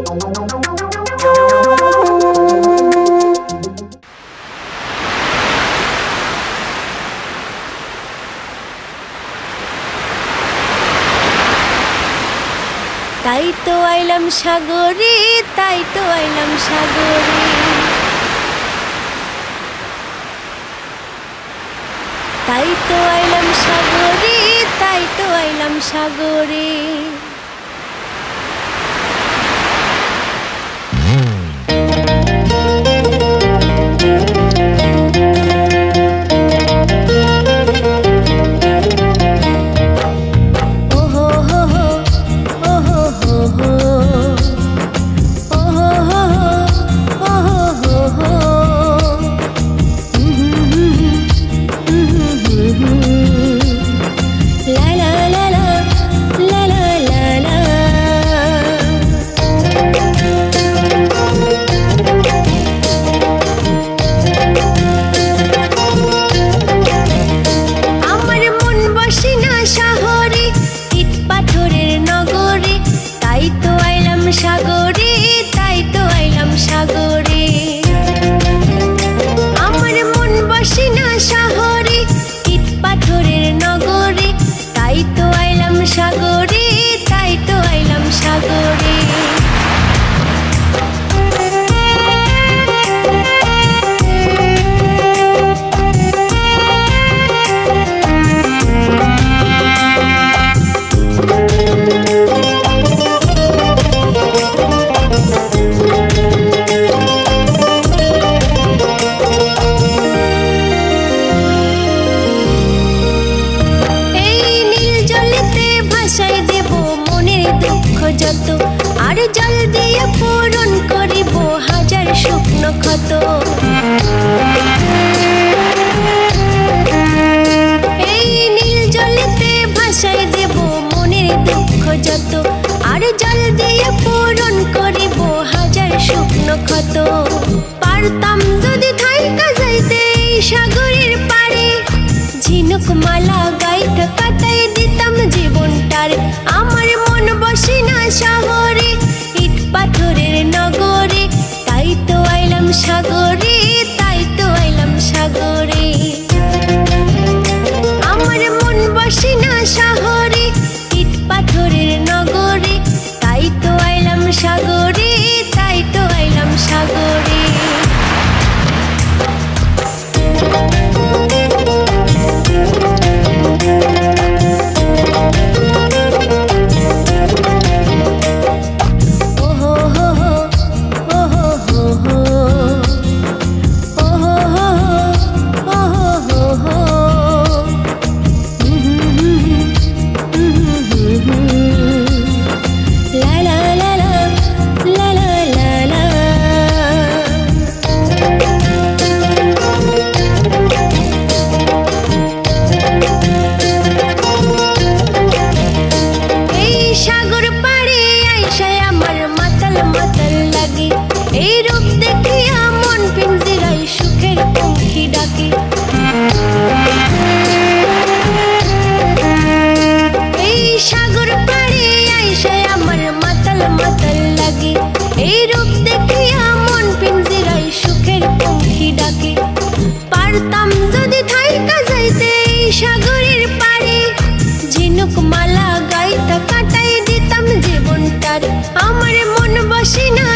তাই তো আইলাম সাগরে, তাই তো আইলাম সাগরে, তাই তো আইলাম সাগরে, তাই তো আইলাম সাগরে। সাগরে, তাই তো আইলাম সাগরে, আমার মন বসে না শহরে, ইট পাথরের নগরে, তাই তো আইলাম সাগরে, তাই তো আইলাম সাগরে। যত আর জল দিয়ে পূরণ করিব হাজার শুকনো ক্ষত, এই নীল জলেতে ভাসাই দেব মনের দুঃখ যত, আর জল দিয়ে পূরণ করিব হাজার শুকনো ক্ষত। পারতাম যদি থাইকা যাইতে সাগরের পাড়ে, ঝিনুক মালা গাইতে কাটাই দিতাম জীবনটার। আমার মন বসে না শহরে, ইট পাথরের নগরে, তাই তো আইলাম সাগরে, তাই তো আইলাম সাগরে। আমার মন বসে না শহরে, ইট পাথরের নগরে, তাই তো আইলাম সাগরে, তাই তো আইলাম সাগরে। এই রূপ দেখিয়া মন পিঞ্জিরায় সুখের পঙ্খী ডাকে, এই সাগর পাড়ে আইসায় আমার মাতাল মাতাল লাগে। এই রূপ দেখিয়া মন পিঞ্জিরায় সুখের পঙ্খী ডাকে। পারতাম যদি থাইকা যাইতে সাগরের পাড়ে, ঝিনুক মালা গাইতা কাটাই দিতাম জীবনটার। আমার মন বসে না